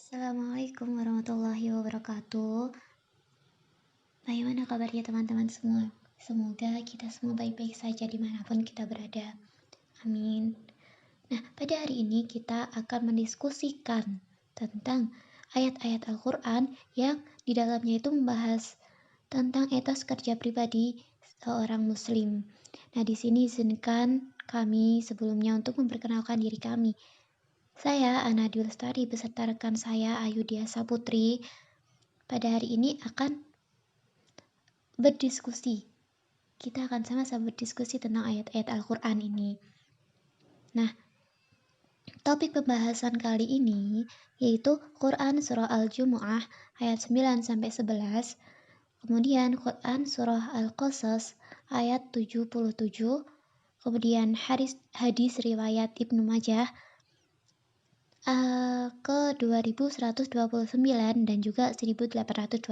Assalamualaikum warahmatullahi wabarakatuh. Bagaimana kabarnya teman-teman semua? Semoga kita semua baik-baik saja dimanapun kita berada. Amin. Nah, pada hari ini kita akan mendiskusikan tentang ayat-ayat Al-Quran yang di dalamnya itu membahas tentang etos kerja pribadi seorang muslim. Nah, di sini izinkan kami sebelumnya untuk memperkenalkan diri kami. Saya, Ana Dwi Lestari, beserta rekan saya, Ayu Dia Saputri, pada hari ini akan berdiskusi. Kita akan sama-sama berdiskusi tentang ayat-ayat Al-Quran ini. Nah, topik pembahasan kali ini yaitu Quran Surah Al-Jumu'ah ayat 9-11, kemudian Quran Surah Al-Qasas ayat 77, kemudian hadis riwayat Ibnu Majah ke 2129 dan juga 1826.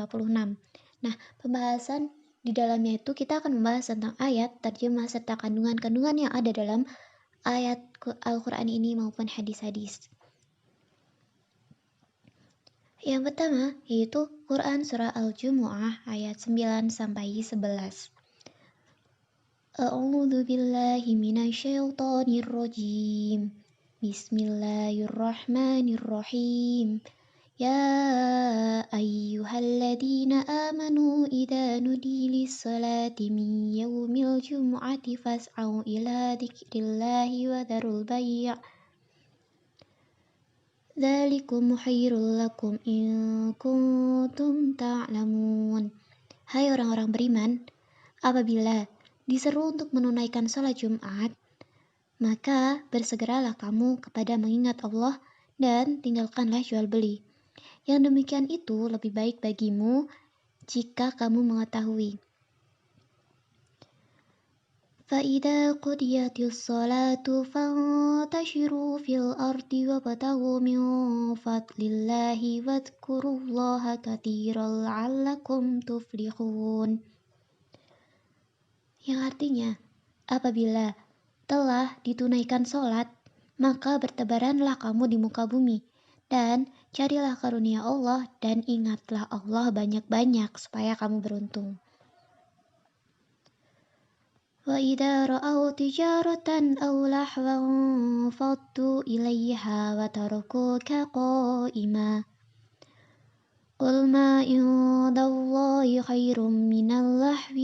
Nah, pembahasan di dalamnya itu kita akan membahas tentang ayat, terjemah, serta kandungan-kandungan yang ada dalam ayat Al-Quran ini maupun hadis-hadis. Yang pertama yaitu Quran Surah Al-Jumu'ah ayat 9-11. A'udzu billahi minasyaitonir rajim. Bismillahirrahmanirrahim. Ya ayyuhalladzina amanu idza nudi lis-salati min yaumil jumu'ati fas'au ila dzikrillahi wa dzarul bai'. Dzalikum khairul lakum in kuntum ta'lamun. Hai orang-orang beriman, apabila diseru untuk menunaikan salat Jumat, maka bersegeralah kamu kepada mengingat Allah dan tinggalkanlah jual beli. Yang demikian itu lebih baik bagimu jika kamu mengetahui. فَإِذَا قُضِيَتِ الصَّلَاةُ فَانتَشِرُوا فِي الْأَرْضِ وَابْتَغُوا مِنْ فَضْلِ اللَّهِ وَاذْكُرُوا اللَّهَ كَثِيرًا لَعَلَّكُمْ تُفْلِحُونَ. Yang artinya, apabila telah ditunaikan sholat, maka bertebaranlah kamu di muka bumi, dan carilah karunia Allah, dan ingatlah Allah banyak-banyak supaya kamu beruntung. وَإِذَا رَأَوْا تِجَارَةً أَوْ لَهْوًا انفَضُّوا إِلَيْهَا وَتَرَكُوكَ قَائِمًا قُلْ مَا عِندَ اللَّهِ خَيْرٌ مِنَ اللَّهْوِ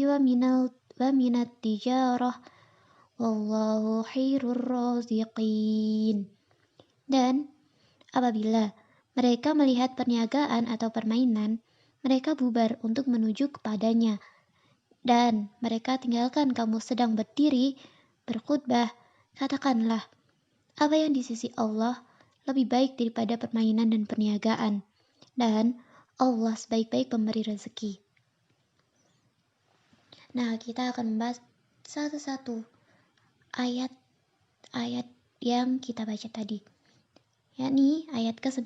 وَمِنَ التِّجَارَةِ وَاللَّهُ خَيْرُ الرَّازِقِينَ. Dan apabila mereka melihat perniagaan atau permainan, mereka bubar untuk menuju kepadanya. Dan mereka tinggalkan kamu sedang berdiri, berkhutbah, katakanlah, apa yang di sisi Allah lebih baik daripada permainan dan perniagaan. Dan Allah sebaik-baik pemberi rezeki. Nah, kita akan membahas satu-satu ayat-ayat yang kita baca tadi. Yakni ayat ke-9.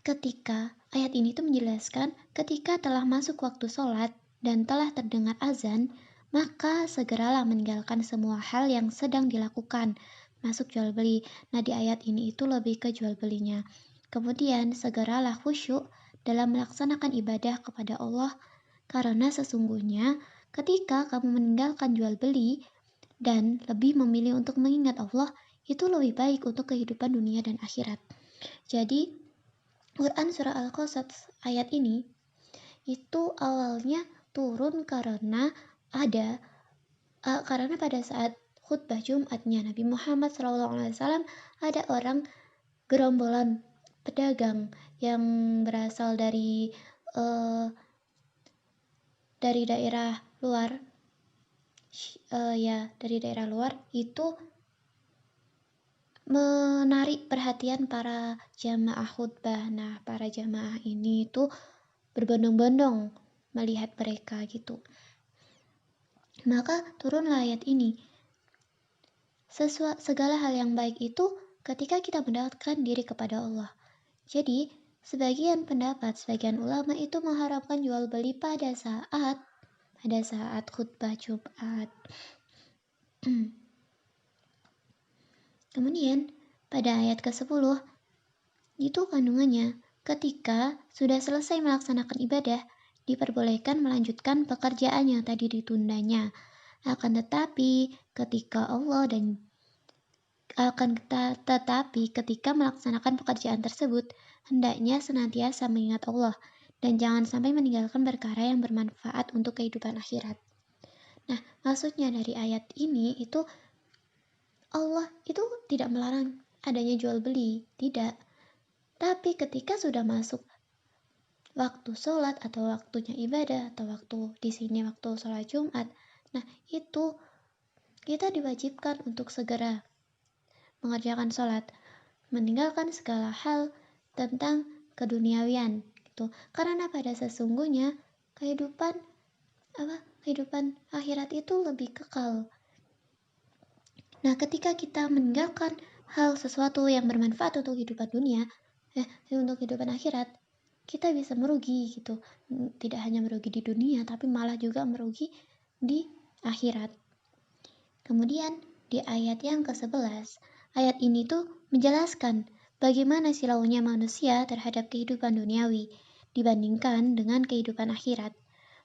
Ketika ayat ini tuh menjelaskan ketika telah masuk waktu sholat dan telah terdengar azan, maka segeralah meninggalkan semua hal yang sedang dilakukan, masuk jual beli. Nah, di ayat ini itu lebih ke jual belinya. Kemudian segeralah khusyuk dalam melaksanakan ibadah kepada Allah, karena sesungguhnya ketika kamu meninggalkan jual beli dan lebih memilih untuk mengingat Allah, itu lebih baik untuk kehidupan dunia dan akhirat. Jadi, Quran Surah Al-Qasas ayat ini itu awalnya turun karena pada saat khutbah Jumatnya Nabi Muhammad SAW ada orang gerombolan pedagang yang berasal dari daerah luar, dari daerah luar itu menarik perhatian para jamaah khutbah. Nah, para jamaah ini itu berbondong-bondong melihat mereka gitu. Maka turunlah ayat ini. Segala hal yang baik itu ketika kita mendekatkan diri kepada Allah. Jadi, sebagian ulama itu mengharapkan jual beli pada saat khutbah Jumat. Kemudian pada ayat ke-10 Itu kandungannya. Ketika sudah selesai melaksanakan ibadah, diperbolehkan melanjutkan pekerjaan yang tadi ditundanya. Akan tetapi, ketika Allah dan tetapi ketika melaksanakan pekerjaan tersebut, hendaknya senantiasa mengingat Allah dan jangan sampai meninggalkan perkara yang bermanfaat untuk kehidupan akhirat. Nah, maksudnya dari ayat ini itu Allah itu tidak melarang adanya jual beli, tidak. Tapi ketika sudah masuk waktu sholat atau waktunya ibadah atau waktu di sini waktu sholat Jumat, nah itu kita diwajibkan untuk segera mengerjakan sholat, meninggalkan segala hal tentang keduniawian gitu. Karena pada sesungguhnya kehidupan kehidupan akhirat itu lebih kekal. Nah, ketika kita meninggalkan hal sesuatu yang bermanfaat untuk kehidupan dunia, untuk kehidupan akhirat, kita bisa merugi gitu. Tidak hanya merugi di dunia, tapi malah juga merugi di akhirat. Kemudian di ayat yang ke-11, ayat ini tuh menjelaskan bagaimana silaunya manusia terhadap kehidupan duniawi dibandingkan dengan kehidupan akhirat.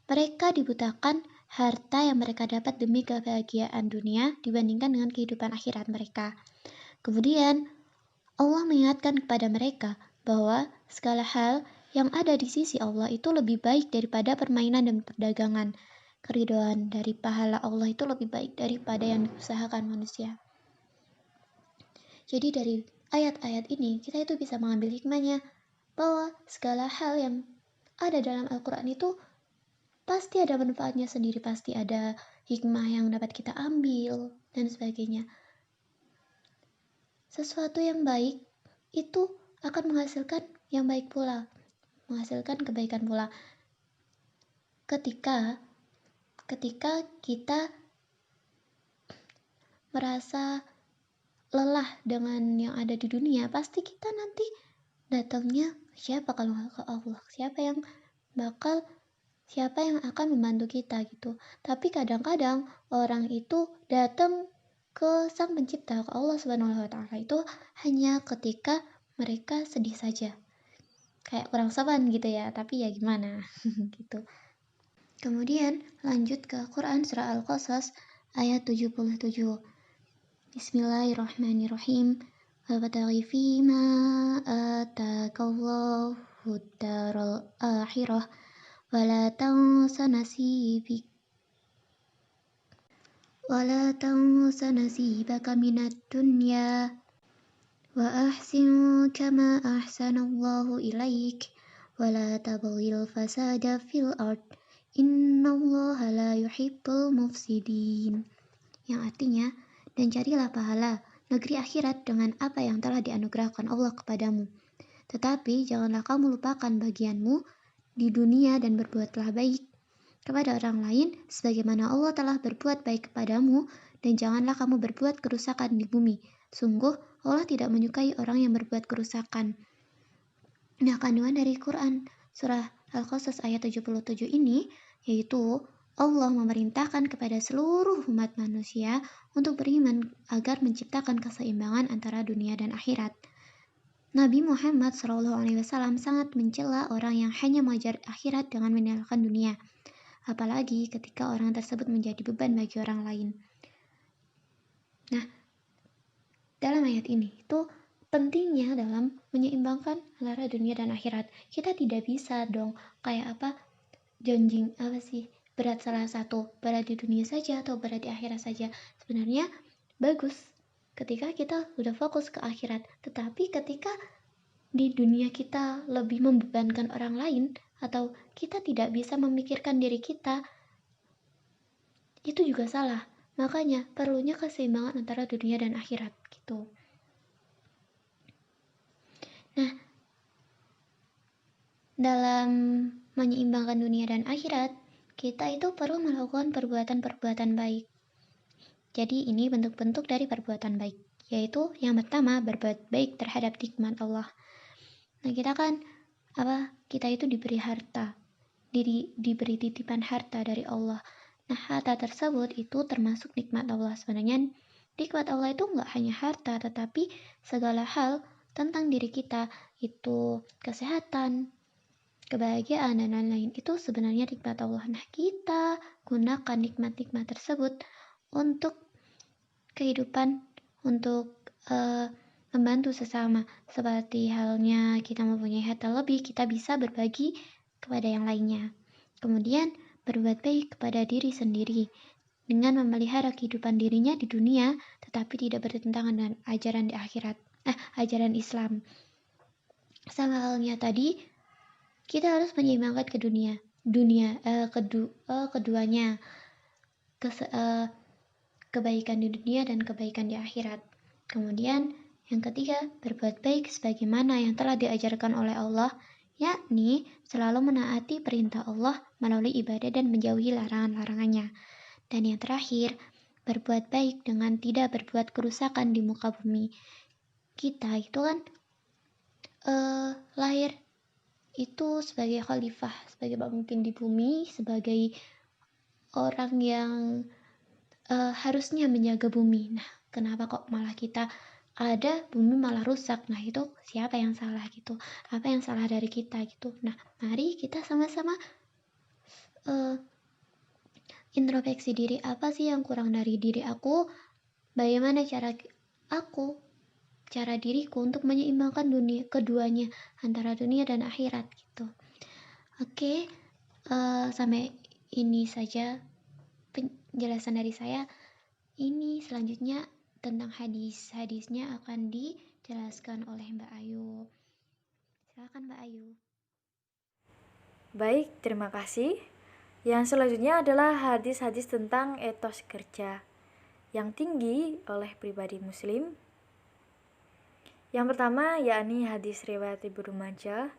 Mereka dibutakan harta yang mereka dapat demi kebahagiaan dunia dibandingkan dengan kehidupan akhirat mereka. Kemudian Allah mengingatkan kepada mereka bahwa segala hal yang ada di sisi Allah itu lebih baik daripada permainan dan perdagangan. Keridhaan dari pahala Allah itu lebih baik daripada yang diusahakan manusia. Jadi dari ayat-ayat ini kita itu bisa mengambil hikmahnya bahwa segala hal yang ada dalam Al-Quran itu pasti ada manfaatnya sendiri, pasti ada hikmah yang dapat kita ambil dan sebagainya. Sesuatu yang baik itu akan menghasilkan yang baik pula, menghasilkan kebaikan pula. Ketika kita merasa lelah dengan yang ada di dunia, pasti kita nanti datangnya siapa kalau ke Allah, siapa yang akan membantu kita gitu. Tapi kadang-kadang orang itu datang ke Sang Pencipta, ke Allah Subhanahu wa taala itu hanya ketika mereka sedih saja. Kayak kurang sopan gitu ya, tapi ya gimana gitu. Kemudian lanjut ke Quran surah Al-Qasas ayat 77. Bismillahirrahmanirrahim. Wabtaghi fima atakallahu daral akhirah wala tansa nasibaka minad dunya wa ahsin kama ahsanallahu ilaik wala tabghil fasada fil ard innallaha la yuhibbul mufsidin. Yang artinya, dan carilah pahala negeri akhirat dengan apa yang telah dianugerahkan Allah kepadamu. Tetapi janganlah kamu lupakan bagianmu di dunia dan berbuatlah baik kepada orang lain sebagaimana Allah telah berbuat baik kepadamu, dan janganlah kamu berbuat kerusakan di bumi. Sungguh Allah tidak menyukai orang yang berbuat kerusakan. Nah, kandungan dari Quran surah Al-Qasas ayat 77 ini yaitu Allah memerintahkan kepada seluruh umat manusia untuk beriman agar menciptakan keseimbangan antara dunia dan akhirat. Nabi Muhammad SAW sangat mencela orang yang hanya mengejar akhirat dengan meninggalkan dunia, apalagi ketika orang tersebut menjadi beban bagi orang lain. Nah, dalam ayat ini itu pentingnya dalam menyeimbangkan antara dunia dan akhirat. Kita tidak bisa dong kayak berat salah satu, berat di dunia saja atau berat di akhirat saja. Sebenarnya bagus ketika kita sudah fokus ke akhirat, tetapi ketika di dunia kita lebih membebankan orang lain atau kita tidak bisa memikirkan diri kita, itu juga salah. Makanya perlunya keseimbangan antara dunia dan akhirat gitu. Nah, dalam menyeimbangkan dunia dan akhirat, kita itu perlu melakukan perbuatan-perbuatan baik. Jadi ini bentuk-bentuk dari perbuatan baik, yaitu yang pertama berbuat baik terhadap nikmat Allah. Nah, kita itu diberi harta, diberi titipan harta dari Allah. Nah, harta tersebut itu termasuk nikmat Allah. Sebenarnya nikmat Allah itu nggak hanya harta, tetapi segala hal tentang diri kita, itu kesehatan, kebahagiaan, dan lain-lain. Itu sebenarnya nikmat Allah. Nah, kita gunakan nikmat-nikmat tersebut untuk kehidupan, untuk membantu sesama. Seperti halnya kita mempunyai harta lebih, kita bisa berbagi kepada yang lainnya. Kemudian berbuat baik kepada diri sendiri dengan memelihara kehidupan dirinya di dunia, tetapi tidak bertentangan dengan ajaran di akhirat, ajaran Islam. Sama halnya tadi, kita harus menyeimbangkan keduanya, kebaikan di dunia dan kebaikan di akhirat. Kemudian yang ketiga, berbuat baik sebagaimana yang telah diajarkan oleh Allah, yakni selalu menaati perintah Allah melalui ibadah dan menjauhi larangan-larangannya. Dan yang terakhir, berbuat baik dengan tidak berbuat kerusakan di muka bumi. Kita itu kan lahir itu sebagai khalifah, sebagai pemimpin di bumi, sebagai orang yang harusnya menjaga bumi. Nah, kenapa kok malah kita ada bumi malah rusak? Nah, itu siapa yang salah gitu? Apa yang salah dari kita gitu? Nah, mari kita sama-sama introspeksi diri, apa sih yang kurang dari diri aku? Bagaimana cara diriku untuk menyeimbangkan keduanya, antara dunia dan akhirat gitu. Oke, sampai ini saja penjelasan dari saya. Ini selanjutnya tentang hadisnya akan dijelaskan oleh Mbak Ayu. Silakan Mbak Ayu. Baik, terima kasih. Yang selanjutnya adalah hadis-hadis tentang etos kerja yang tinggi oleh pribadi muslim. Yang pertama yakni hadis riwayat Ibnu Majah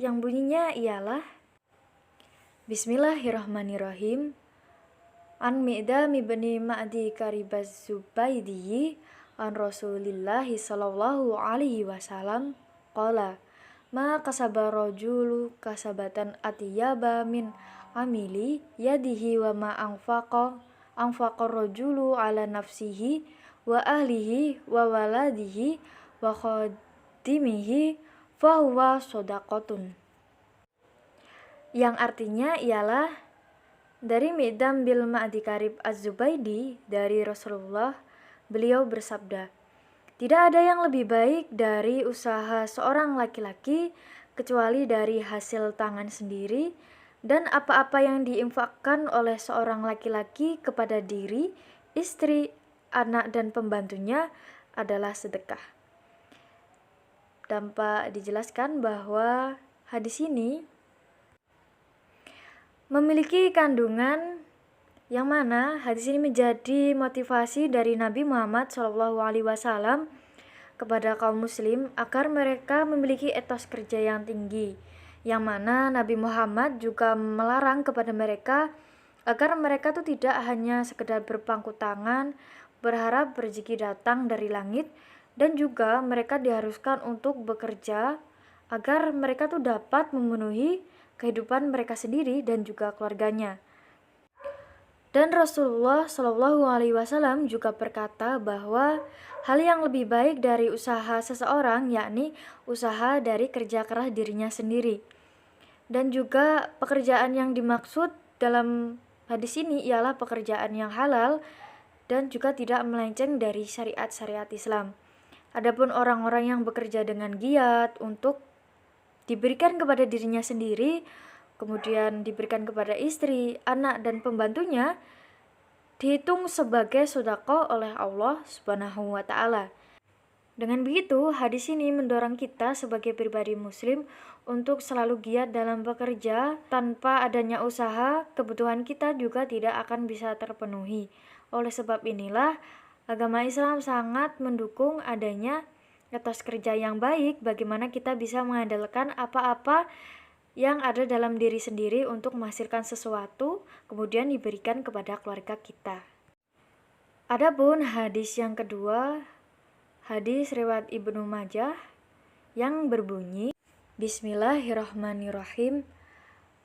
yang bunyinya ialah Bismillahirrahmanirrahim. An Mi'dam ibni Ma'di Karibaz Zubaydi an Rasulillahi sallallahu alaihi wasallam qala ma kasaba rajulu kasabatan atiyaba min amili yadihi wa ma anfaqa rajulu ala nafsihi wa ahlihi wa waladihi wa khadimihi fahuwa sodaqotun, yang artinya ialah dari Mi'dam bil Ma'di Karib Az-Zubaydi dari Rasulullah, beliau bersabda, tidak ada yang lebih baik dari usaha seorang laki-laki kecuali dari hasil tangan sendiri, dan apa-apa yang diinfakkan oleh seorang laki-laki kepada diri, istri, anak, dan pembantunya adalah sedekah. Dampak dijelaskan bahwa hadis ini memiliki kandungan yang mana hadis ini menjadi motivasi dari Nabi Muhammad SAW kepada kaum muslim agar mereka memiliki etos kerja yang tinggi, yang mana Nabi Muhammad juga melarang kepada mereka agar mereka tuh tidak hanya sekedar berpangku tangan berharap rezeki datang dari langit, dan juga mereka diharuskan untuk bekerja agar mereka tuh dapat memenuhi kehidupan mereka sendiri dan juga keluarganya. Dan Rasulullah SAW juga berkata bahwa hal yang lebih baik dari usaha seseorang yakni usaha dari kerja keras dirinya sendiri. Dan juga pekerjaan yang dimaksud dalam hadis ini ialah pekerjaan yang halal dan juga tidak melenceng dari syariat-syariat Islam. Adapun orang-orang yang bekerja dengan giat untuk diberikan kepada dirinya sendiri, kemudian diberikan kepada istri, anak, dan pembantunya, dihitung sebagai sedekah oleh Allah Subhanahu wa Ta'ala. Dengan begitu, hadis ini mendorong kita sebagai pribadi muslim untuk selalu giat dalam bekerja. Tanpa adanya usaha, kebutuhan kita juga tidak akan bisa terpenuhi. Oleh sebab inilah, agama Islam sangat mendukung adanya etos kerja yang baik, bagaimana kita bisa mengandalkan apa-apa yang ada dalam diri sendiri untuk menghasilkan sesuatu, kemudian diberikan kepada keluarga kita. Adapun hadis yang kedua, hadis riwayat Ibnu Majah yang berbunyi, Bismillahirrahmanirrahim.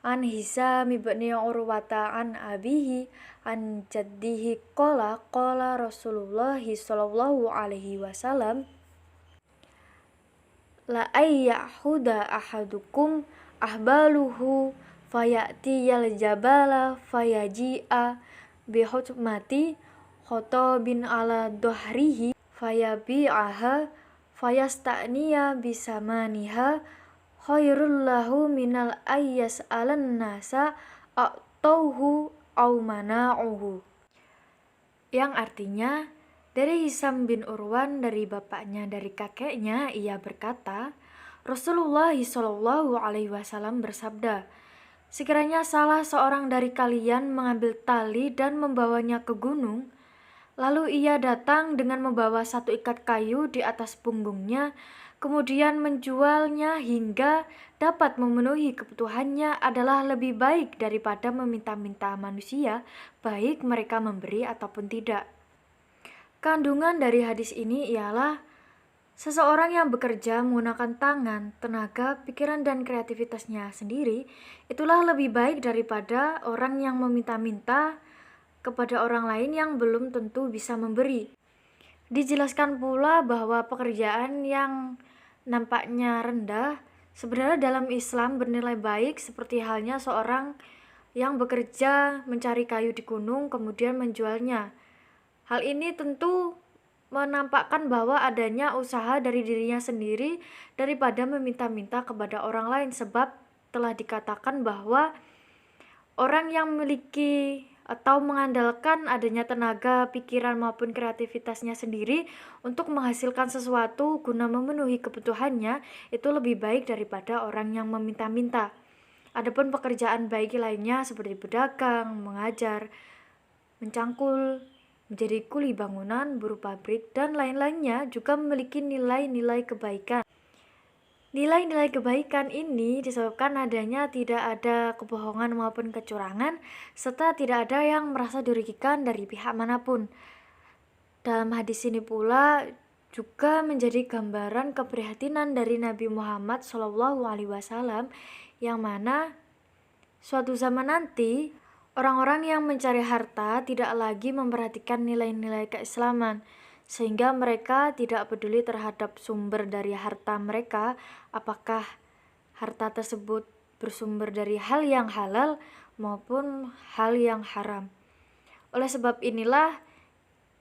An Hisam ibni Urwata an abihi an jaddihi qala Rasulullah sallallahu alaihi wasallam, la ayyahuda ahadukum ahbaluhu fayatiyal jabala fayaji'a bihutmati khotobin ala dohrihi fayabi'aha fayasta'niya bisamaniha khairul lahu minal ayyas alan nasa a'tauhu au mana'uhu. Yang artinya, dari Hisam bin Urwan dari bapaknya dari kakeknya ia berkata, Rasulullah Shallallahu Alaihi Wasallam bersabda, sekiranya salah seorang dari kalian mengambil tali dan membawanya ke gunung, lalu ia datang dengan membawa satu ikat kayu di atas punggungnya, kemudian menjualnya hingga dapat memenuhi kebutuhannya adalah lebih baik daripada meminta-minta manusia, baik mereka memberi ataupun tidak. Kandungan dari hadis ini ialah seseorang yang bekerja menggunakan tangan, tenaga, pikiran, dan kreativitasnya sendiri, itulah lebih baik daripada orang yang meminta-minta kepada orang lain yang belum tentu bisa memberi. Dijelaskan pula bahwa pekerjaan yang nampaknya rendah sebenarnya dalam Islam bernilai baik, seperti halnya seorang yang bekerja mencari kayu di gunung kemudian menjualnya. Hal ini tentu menampakkan bahwa adanya usaha dari dirinya sendiri daripada meminta-minta kepada orang lain, sebab telah dikatakan bahwa orang yang memiliki atau mengandalkan adanya tenaga, pikiran maupun kreativitasnya sendiri untuk menghasilkan sesuatu guna memenuhi kebutuhannya itu lebih baik daripada orang yang meminta-minta. Adapun pekerjaan baik lainnya seperti berdagang, mengajar, mencangkul, menjadi kuli bangunan, buruh pabrik, dan lain-lainnya juga memiliki nilai-nilai kebaikan. Nilai-nilai kebaikan ini disebabkan adanya tidak ada kebohongan maupun kecurangan, serta tidak ada yang merasa dirugikan dari pihak manapun. Dalam hadis ini pula juga menjadi gambaran keprihatinan dari Nabi Muhammad SAW, yang mana suatu zaman nanti orang-orang yang mencari harta tidak lagi memperhatikan nilai-nilai keislaman, sehingga mereka tidak peduli terhadap sumber dari harta mereka, apakah harta tersebut bersumber dari hal yang halal maupun hal yang haram. Oleh sebab inilah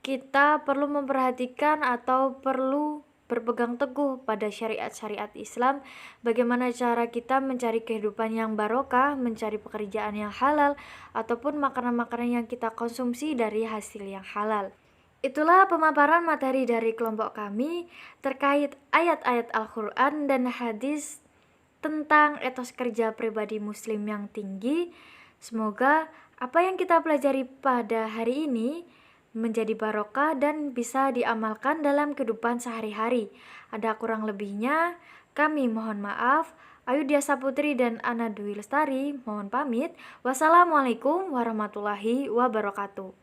kita perlu memperhatikan atau perlu berpegang teguh pada syariat-syariat Islam, bagaimana cara kita mencari kehidupan yang barokah, mencari pekerjaan yang halal, ataupun makanan-makanan yang kita konsumsi dari hasil yang halal. Itulah pemaparan materi dari kelompok kami terkait ayat-ayat Al-Quran dan hadis tentang etos kerja pribadi muslim yang tinggi. Semoga apa yang kita pelajari pada hari ini menjadi barokah dan bisa diamalkan dalam kehidupan sehari-hari. Ada kurang lebihnya, kami mohon maaf. Ayudhya Saputri dan Ana Dwi Lestari mohon pamit. Wassalamualaikum warahmatullahi wabarakatuh.